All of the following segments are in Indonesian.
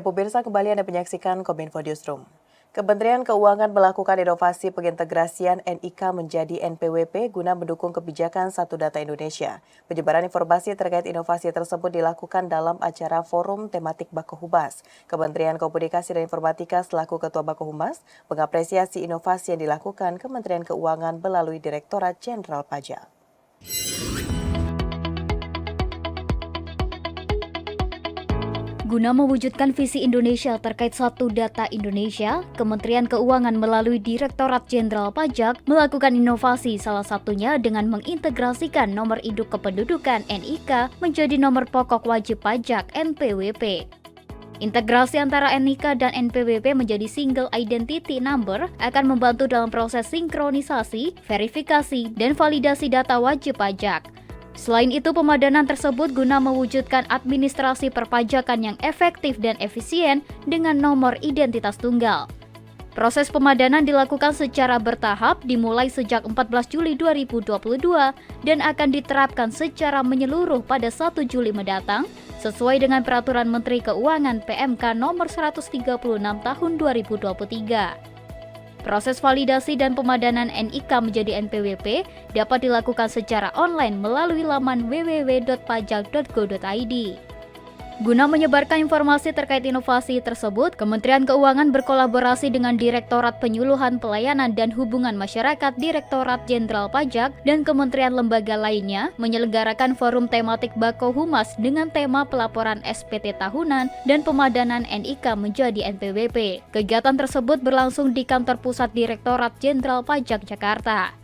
Pemirsa, kembali Anda menyaksikan Kominfo Newsroom. Kementerian Keuangan melakukan inovasi pengintegrasian NIK menjadi NPWP guna mendukung kebijakan Satu Data Indonesia. Penyebaran informasi terkait inovasi tersebut dilakukan dalam acara Forum Tematik Bakohumas. Kementerian Komunikasi dan Informatika selaku Ketua Bakohumas mengapresiasi inovasi yang dilakukan Kementerian Keuangan melalui Direktorat Jenderal Pajak. Guna mewujudkan visi Indonesia terkait Satu Data Indonesia, Kementerian Keuangan melalui Direktorat Jenderal Pajak melakukan inovasi, salah satunya dengan mengintegrasikan nomor induk kependudukan NIK menjadi nomor pokok wajib pajak NPWP. Integrasi antara NIK dan NPWP menjadi Single Identity Number akan membantu dalam proses sinkronisasi, verifikasi, dan validasi data wajib pajak. Selain itu, pemadanan tersebut guna mewujudkan administrasi perpajakan yang efektif dan efisien dengan nomor identitas tunggal. Proses pemadanan dilakukan secara bertahap dimulai sejak 14 Juli 2022 dan akan diterapkan secara menyeluruh pada 1 Juli mendatang sesuai dengan Peraturan Menteri Keuangan PMK nomor 136 tahun 2023. Proses validasi dan pemadanan NIK menjadi NPWP dapat dilakukan secara online melalui laman www.pajak.go.id. Guna menyebarkan informasi terkait inovasi tersebut, Kementerian Keuangan berkolaborasi dengan Direktorat Penyuluhan Pelayanan dan Hubungan Masyarakat Direktorat Jenderal Pajak dan kementerian lembaga lainnya menyelenggarakan forum tematik Bakohumas dengan tema pelaporan SPT tahunan dan pemadanan NIK menjadi NPWP. Kegiatan tersebut berlangsung di kantor pusat Direktorat Jenderal Pajak Jakarta.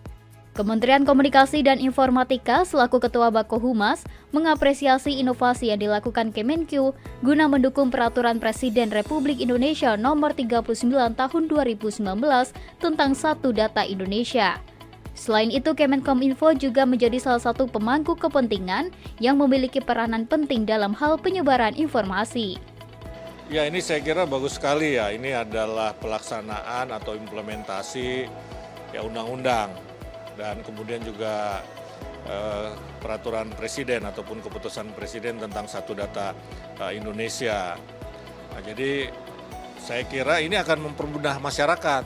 Kementerian Komunikasi dan Informatika selaku Ketua Bakohumas mengapresiasi inovasi yang dilakukan Kemenq guna mendukung Peraturan Presiden Republik Indonesia Nomor 39 Tahun 2019 tentang Satu Data Indonesia. Selain itu, Kemenkominfo juga menjadi salah satu pemangku kepentingan yang memiliki peranan penting dalam hal penyebaran informasi. Ya, ini saya kira bagus sekali ya. Ini adalah pelaksanaan atau implementasi ya undang-undang. Dan kemudian juga peraturan presiden ataupun keputusan presiden tentang Satu Data Indonesia. Nah, jadi saya kira ini akan mempermudah masyarakat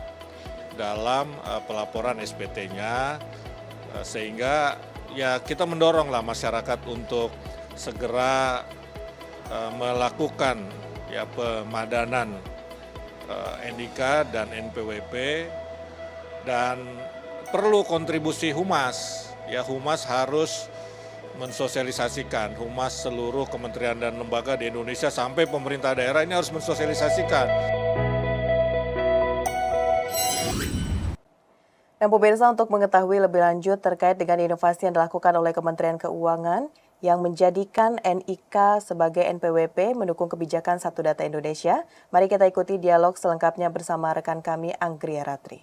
dalam pelaporan SPT-nya sehingga ya kita mendoronglah masyarakat untuk segera melakukan ya pemadanan NIK dan NPWP dan perlu kontribusi Humas. Ya, Humas harus mensosialisasikan. Humas seluruh kementerian dan lembaga di Indonesia sampai pemerintah daerah ini harus mensosialisasikan. Dan pemirsa, untuk mengetahui lebih lanjut terkait dengan inovasi yang dilakukan oleh Kementerian Keuangan yang menjadikan NIK sebagai NPWP mendukung kebijakan Satu Data Indonesia, mari kita ikuti dialog selengkapnya bersama rekan kami Anggria Ratri.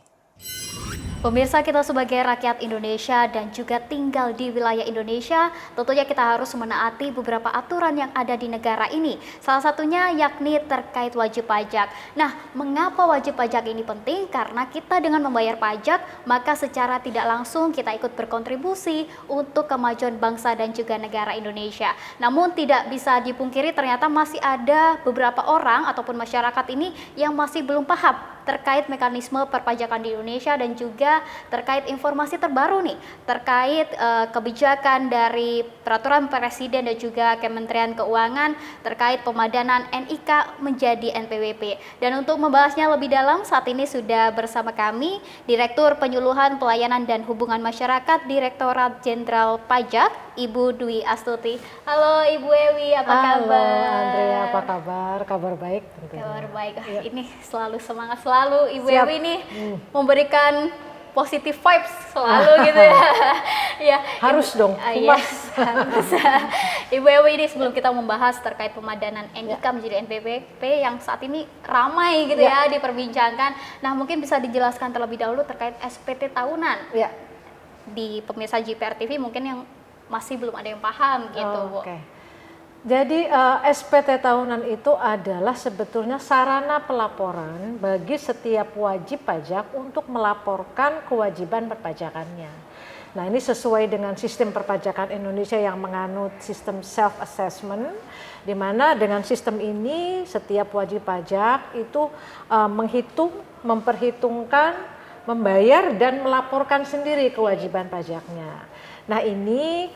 Pemirsa, kita sebagai rakyat Indonesia dan juga tinggal di wilayah Indonesia, tentunya kita harus menaati beberapa aturan yang ada di negara ini. Salah satunya yakni terkait wajib pajak. Nah, mengapa wajib pajak ini penting? Karena kita dengan membayar pajak, maka secara tidak langsung kita ikut berkontribusi untuk kemajuan bangsa dan juga negara Indonesia. Namun tidak bisa dipungkiri ternyata masih ada beberapa orang ataupun masyarakat ini yang masih belum paham terkait mekanisme perpajakan di Indonesia dan juga terkait informasi terbaru nih terkait kebijakan dari Peraturan Presiden dan juga Kementerian Keuangan terkait pemadanan NIK menjadi NPWP. Dan untuk membahasnya lebih dalam, saat ini sudah bersama kami Direktur Penyuluhan Pelayanan dan Hubungan Masyarakat Direktorat Jenderal Pajak, Ibu Dwi Astuti. Halo Ibu Ewi, apa kabar? Halo Andrea, apa kabar? Kabar baik tentunya. Kabar baik. Ya. Ini selalu semangat selalu Ibu Siap. Ewi ini memberikan positive vibes selalu gitu ya. Ya, harus dong, humas. Ya, harus. Ibu Ewi ini sebelum kita membahas terkait pemadanan NIK menjadi NPWP yang saat ini ramai gitu ya diperbincangkan. Nah, mungkin bisa dijelaskan terlebih dahulu terkait SPT tahunan. Ya. Di pemirsa JPR TV mungkin yang masih belum ada yang paham gitu, Bu. Oke. Jadi SPT tahunan itu adalah sebetulnya sarana pelaporan bagi setiap wajib pajak untuk melaporkan kewajiban perpajakannya. Nah, ini sesuai dengan sistem perpajakan Indonesia yang menganut sistem self-assessment, di mana dengan sistem ini setiap wajib pajak itu menghitung, memperhitungkan, membayar dan melaporkan sendiri kewajiban pajaknya. Nah, ini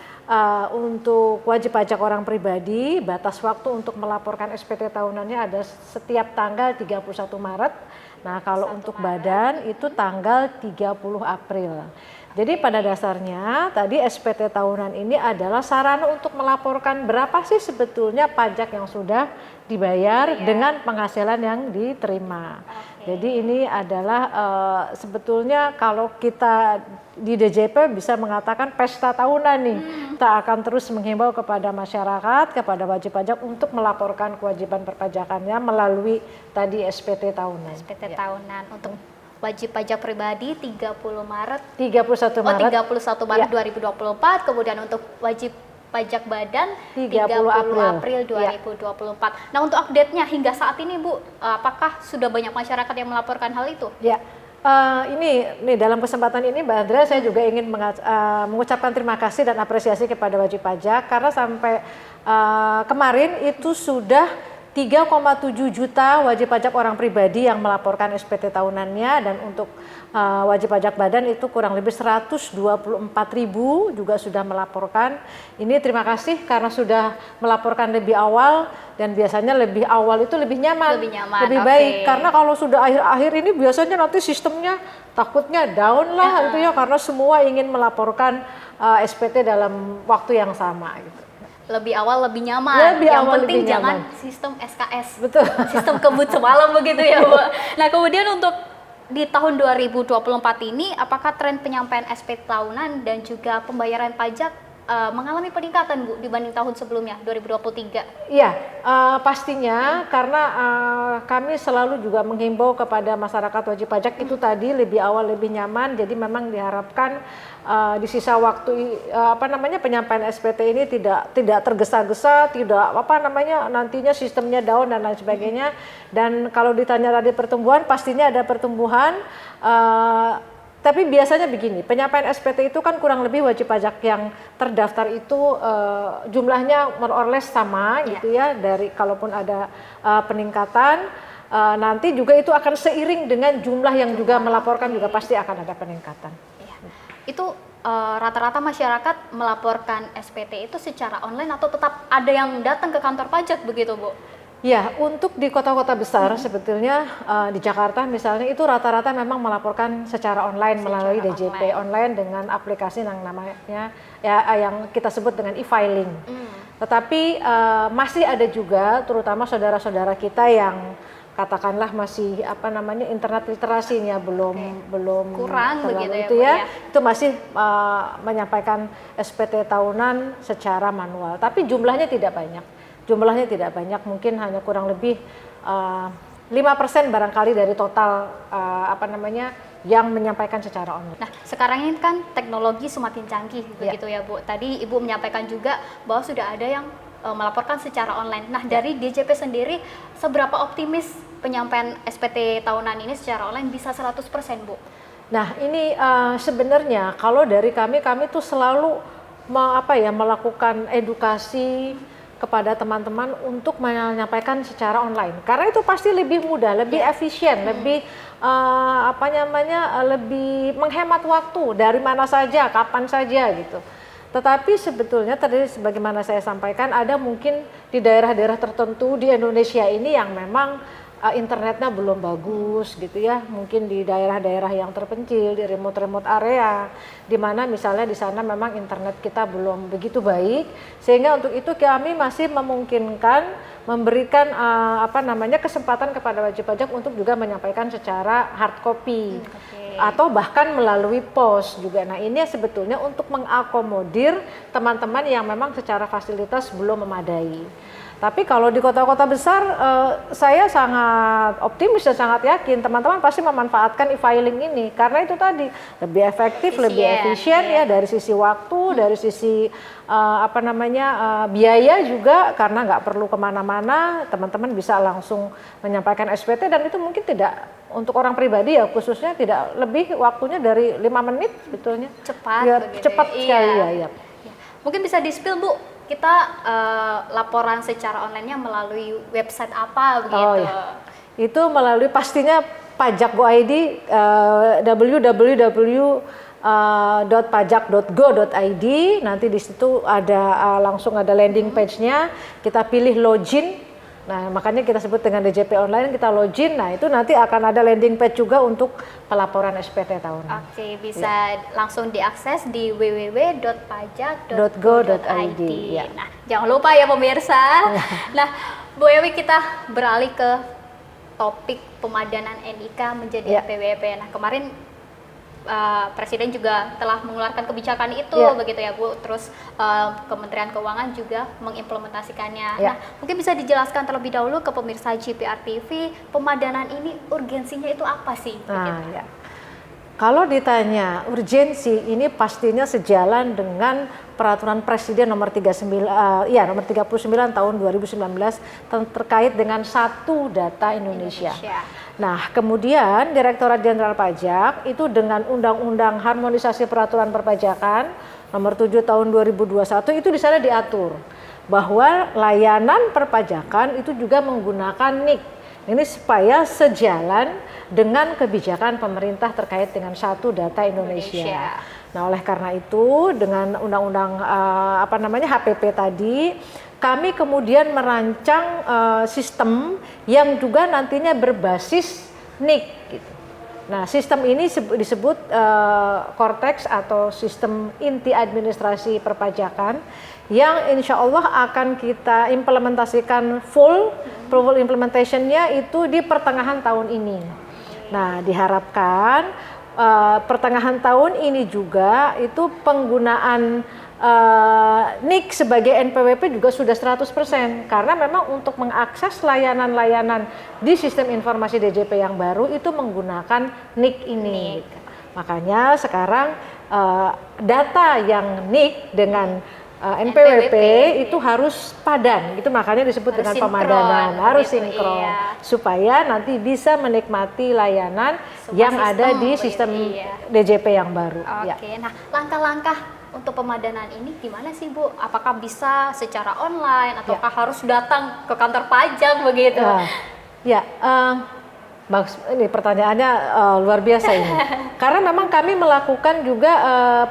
untuk wajib pajak orang pribadi, batas waktu untuk melaporkan SPT tahunannya ada setiap tanggal 31 Maret. Nah, kalau untuk badan itu tanggal 30 April. Jadi pada dasarnya tadi SPT tahunan ini adalah sarana untuk melaporkan berapa sih sebetulnya pajak yang sudah dibayar dengan penghasilan yang diterima. Jadi ini adalah sebetulnya kalau kita di DJP bisa mengatakan pesta tahunan nih. Kita akan terus menghimbau kepada masyarakat, kepada wajib pajak untuk melaporkan kewajiban perpajakannya melalui tadi SPT tahunan. SPT tahunan untuk wajib pajak pribadi 30 Maret 31 Maret. 31 Maret 2024, kemudian untuk wajib pajak badan 30 April 2024. Nah, untuk update-nya hingga saat ini Bu, apakah sudah banyak masyarakat yang melaporkan hal itu? Ya. Ini dalam kesempatan ini Mbak Andrea saya juga ingin mengucapkan terima kasih dan apresiasi kepada wajib pajak karena sampai kemarin itu sudah 3,7 juta wajib pajak orang pribadi yang melaporkan SPT tahunannya, dan untuk wajib pajak badan itu kurang lebih 124.000 juga sudah melaporkan. Ini terima kasih karena sudah melaporkan lebih awal, dan biasanya lebih awal itu lebih nyaman, lebih baik. Karena kalau sudah akhir-akhir ini biasanya nanti sistemnya takutnya down lah gitu ya, karena semua ingin melaporkan SPT dalam waktu yang sama gitu. Lebih awal lebih nyaman. Yang penting jangan sistem SKS. Betul. Sistem kebut semalam begitu ya, Bu. Nah, kemudian untuk di tahun 2024 ini apakah tren penyampaian SPT tahunan dan juga pembayaran pajak mengalami peningkatan Bu dibanding tahun sebelumnya 2023? Iya, pastinya karena kami selalu juga menghimbau kepada masyarakat wajib pajak itu tadi lebih awal lebih nyaman. Jadi memang diharapkan di sisa waktu penyampaian SPT ini tidak tergesa-gesa, tidak nantinya sistemnya down dan lain sebagainya. Dan kalau ditanya tadi pertumbuhan, pastinya ada pertumbuhan. Tapi biasanya begini, penyampaian SPT itu kan kurang lebih wajib pajak yang terdaftar itu jumlahnya more or less sama gitu ya, dari kalaupun ada peningkatan nanti juga itu akan seiring dengan jumlah yang juga melaporkan juga pasti akan ada peningkatan. Itu rata-rata masyarakat melaporkan SPT itu secara online atau tetap ada yang datang ke kantor pajak begitu Bu? Ya, untuk di kota-kota besar sebetulnya di Jakarta misalnya itu rata-rata memang melaporkan secara online melalui DJP online dengan aplikasi yang namanya yang kita sebut dengan e-filing. Tetapi masih ada juga terutama saudara-saudara kita yang katakanlah masih internet literasinya belum kurang begitu itu ya. Itu masih menyampaikan SPT tahunan secara manual. Tapi jumlahnya tidak banyak. Mungkin hanya kurang lebih 5% barangkali dari total yang menyampaikan secara online. Nah, sekarang ini kan teknologi semakin canggih begitu ya Bu. Tadi Ibu menyampaikan juga bahwa sudah ada yang melaporkan secara online. Nah, dari DJP sendiri seberapa optimis penyampaian SPT tahunan ini secara online bisa 100% Bu? Nah, ini sebenarnya kalau dari kami tuh selalu melakukan edukasi kepada teman-teman untuk menyampaikan secara online, karena itu pasti lebih mudah, lebih efisien, lebih lebih menghemat waktu dari mana saja, kapan saja gitu. Tetapi sebetulnya tadi sebagaimana saya sampaikan ada mungkin di daerah-daerah tertentu di Indonesia ini yang memang internetnya belum bagus gitu ya, mungkin di daerah-daerah yang terpencil, di remote area, di mana misalnya di sana memang internet kita belum begitu baik, sehingga untuk itu kami masih memungkinkan memberikan kesempatan kepada wajib pajak untuk juga menyampaikan secara hard copy atau bahkan melalui pos juga. Nah, ini sebetulnya untuk mengakomodir teman-teman yang memang secara fasilitas belum memadai. Tapi kalau di kota-kota besar, saya sangat optimis dan sangat yakin teman-teman pasti memanfaatkan e-filing ini karena itu tadi lebih efektif, lebih efisien ya dari sisi waktu, dari sisi biaya juga karena nggak perlu kemana-mana, teman-teman bisa langsung menyampaikan SPT dan itu mungkin tidak untuk orang pribadi ya khususnya tidak lebih waktunya dari 5 menit sebetulnya. Cepat Ya, begitu. cepat sekali ya. Ya. Mungkin bisa di-spill Bu, kita laporan secara online-nya melalui website apa begitu? Oh ya. Itu melalui pastinya Pajak Go.id, www.pajak.go.id. Nanti di situ ada langsung ada landing page-nya. Kita pilih login. Nah, makanya kita sebut dengan DJP online, kita login. Nah, itu nanti akan ada landing page juga untuk pelaporan SPT tahunan. Oke, bisa langsung diakses di www.pajak.go.id. Ya. Nah, jangan lupa ya pemirsa. Nah, Bu Ewi, kita beralih ke topik pemadanan NIK menjadi NPWP. Nah, kemarin Presiden juga telah mengeluarkan kebijakan itu begitu ya Bu, terus Kementerian Keuangan juga mengimplementasikannya. Nah, mungkin bisa dijelaskan terlebih dahulu ke pemirsa GPR TV, pemadanan ini urgensinya itu apa sih? Nah, kalau ditanya urgensi, ini pastinya sejalan dengan Peraturan Presiden nomor 39 tahun 2019 terkait dengan satu data Indonesia. Nah, kemudian Direktorat Jenderal Pajak itu dengan Undang-Undang Harmonisasi Peraturan Perpajakan nomor 7 tahun 2021 itu di sana diatur bahwa layanan perpajakan itu juga menggunakan NIK. Ini supaya sejalan dengan kebijakan pemerintah terkait dengan satu data Indonesia. Nah, oleh karena itu dengan undang-undang HPP tadi, kami kemudian merancang sistem yang juga nantinya berbasis NIK. Gitu. Nah, sistem ini disebut Cortex atau sistem inti administrasi perpajakan yang insya Allah akan kita implementasikan full implementation-nya itu di pertengahan tahun ini. Nah, diharapkan pertengahan tahun ini juga itu penggunaan NIK sebagai NPWP juga sudah 100% karena memang untuk mengakses layanan-layanan di sistem informasi DJP yang baru itu menggunakan NIK ini. Makanya sekarang data yang NIK dengan NPWP itu harus padan, itu makanya disebut harus dengan pemadanan, harus sinkron, supaya nanti bisa menikmati layanan yang ada di sistem DJP yang baru. Oke, nah langkah-langkah untuk pemadanan ini gimana sih Bu? Apakah bisa secara online ataukah harus datang ke kantor pajak begitu? Bagus, ini pertanyaannya luar biasa ini. Karena memang kami melakukan juga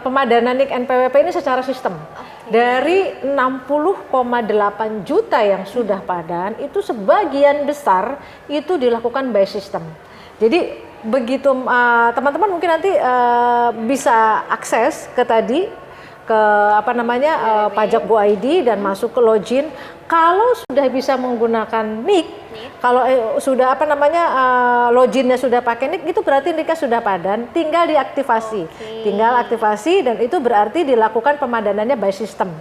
pemadanan NIK NPWP ini secara sistem. Dari 60,8 juta yang sudah padan, itu sebagian besar itu dilakukan by system. Jadi begitu teman-teman mungkin nanti bisa akses ke Pajak Go.id dan masuk ke login. Kalau sudah bisa menggunakan NIK, kalau sudah loginnya sudah pakai NIK, itu berarti NIK-nya sudah padan, tinggal diaktifasi. Tinggal aktivasi dan itu berarti dilakukan pemadanannya by system.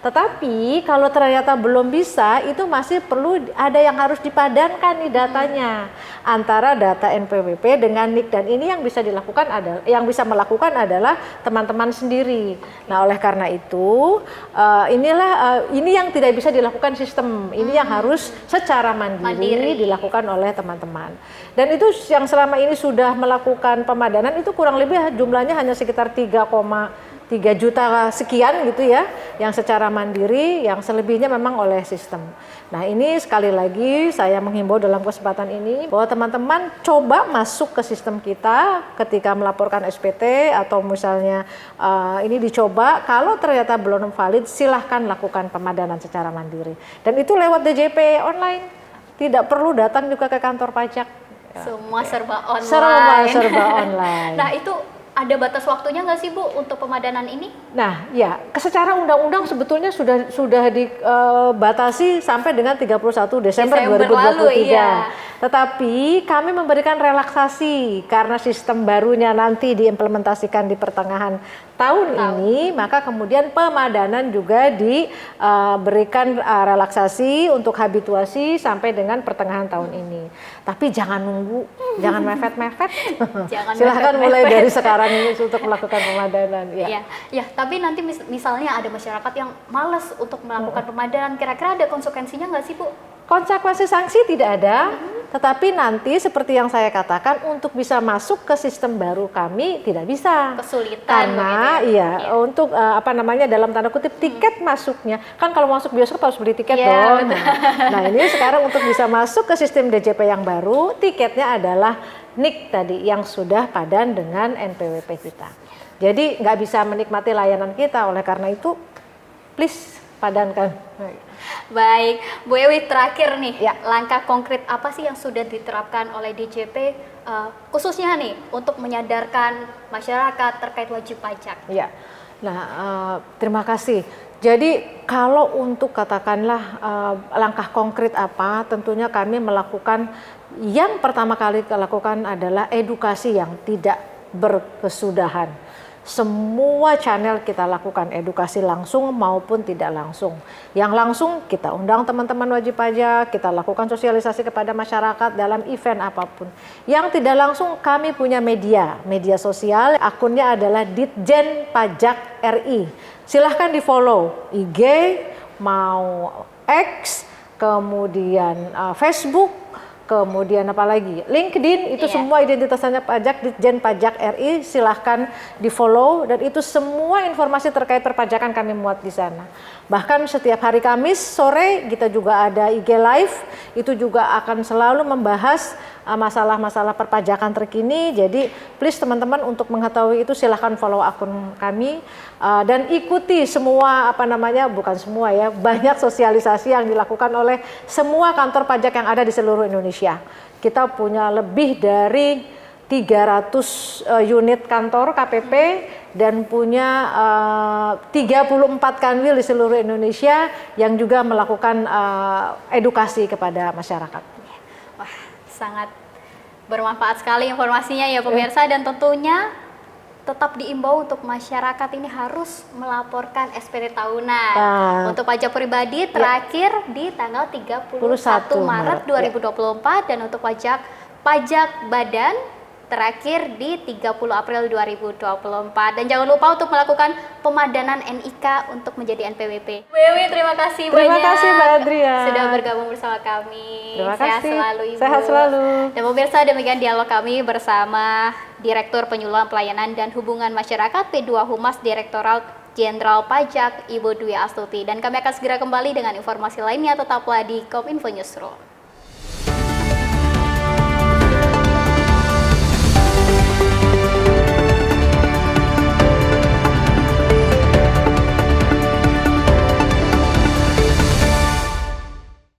Tetapi kalau ternyata belum bisa, itu masih perlu ada yang harus dipadankan nih datanya antara data NPWP dengan NIK, dan ini yang bisa dilakukan bisa melakukan adalah teman-teman sendiri. Nah, oleh karena itu ini yang tidak bisa dilakukan sistem, ini yang harus secara mandiri dilakukan oleh teman-teman. Dan itu yang selama ini sudah melakukan pemadanan itu kurang lebih jumlahnya hanya sekitar 3 juta sekian gitu ya, yang secara mandiri, yang selebihnya memang oleh sistem. Nah, ini sekali lagi saya menghimbau dalam kesempatan ini bahwa teman-teman coba masuk ke sistem kita ketika melaporkan SPT atau misalnya ini dicoba, kalau ternyata belum valid silahkan lakukan pemadanan secara mandiri. Dan itu lewat DJP online, tidak perlu datang juga ke kantor pajak. Semua serba online. Serba online. Nah, itu ada batas waktunya nggak sih Bu untuk pemadanan ini? Nah, ya, secara undang-undang sebetulnya sudah dibatasi sampai dengan 31 Desember 2023. Lalu, ya. Tetapi kami memberikan relaksasi karena sistem barunya nanti diimplementasikan di pertengahan tahun ini, maka kemudian pemadanan juga diberikan relaksasi untuk habituasi sampai dengan pertengahan tahun ini. Tapi jangan nunggu, jangan mepet-mepet. Silahkan mulai dari sekarang ini untuk melakukan pemadanan. Ya, tapi nanti misalnya ada masyarakat yang malas untuk melakukan pemadanan, kira-kira ada konsekuensinya nggak sih Bu? Konsekuensi sanksi tidak ada, tetapi nanti seperti yang saya katakan untuk bisa masuk ke sistem baru kami tidak bisa. Kesulitan Karena begitu ya? iya untuk apa namanya dalam tanda kutip tiket masuknya kan kalau masuk bioskop harus beli tiket Iya, dong. betul. Nah ini sekarang untuk bisa masuk ke sistem DJP yang baru tiketnya adalah NIK tadi yang sudah padan dengan NPWP kita. Jadi nggak bisa menikmati layanan kita, oleh karena itu please padankan. Baik, Bu Ewi terakhir nih, Ya. langkah konkret apa sih yang sudah diterapkan oleh DJP khususnya nih untuk menyadarkan masyarakat terkait wajib pajak? Ya, nah terima kasih. Jadi kalau untuk katakanlah langkah konkret apa, tentunya kami melakukan yang pertama kali lakukan adalah edukasi yang tidak berkesudahan. Semua channel kita lakukan edukasi langsung maupun tidak langsung. Yang langsung kita undang teman-teman wajib pajak, kita lakukan sosialisasi kepada masyarakat dalam event apapun. Yang tidak langsung kami punya media sosial, akunnya adalah Ditjen Pajak RI. Silahkan di follow IG, mau X, kemudian Facebook, kemudian apa lagi? LinkedIn itu semua identitasnya pajak Ditjen Pajak RI, silahkan di follow dan itu semua informasi terkait perpajakan kami muat di sana. Bahkan setiap hari Kamis sore kita juga ada IG Live, itu juga akan selalu membahas masalah-masalah perpajakan terkini. Jadi please teman-teman untuk mengetahui itu silahkan follow akun kami dan ikuti semua bukan semua ya, banyak sosialisasi yang dilakukan oleh semua kantor pajak yang ada di seluruh Indonesia. Kita punya lebih dari 300 unit kantor KPP dan punya 34 kanwil di seluruh Indonesia yang juga melakukan edukasi kepada masyarakat. Wah, sangat bermanfaat sekali informasinya ya pemirsa, dan tentunya tetap diimbau untuk masyarakat ini harus melaporkan SPT tahunan. Untuk pajak pribadi terakhir di tanggal 31 Maret 2024 dan untuk pajak badan terakhir di 30 April 2024. Dan jangan lupa untuk melakukan pemadanan NIK untuk menjadi NPWP. Bu Ewi, terima kasih banyak. Terima kasih Mbak Adria. Sudah bergabung bersama kami. Terima Sehat kasih. selalu Ibu. Sehat selalu. Dan pemirsa, demikian dialog kami bersama Direktur Penyuluhan Pelayanan dan Hubungan Masyarakat P2 Humas Direktorat Jenderal Pajak Ibu Dwi Astuti. Dan kami akan segera kembali dengan informasi lainnya, tetaplah di Kominfo Newsroom.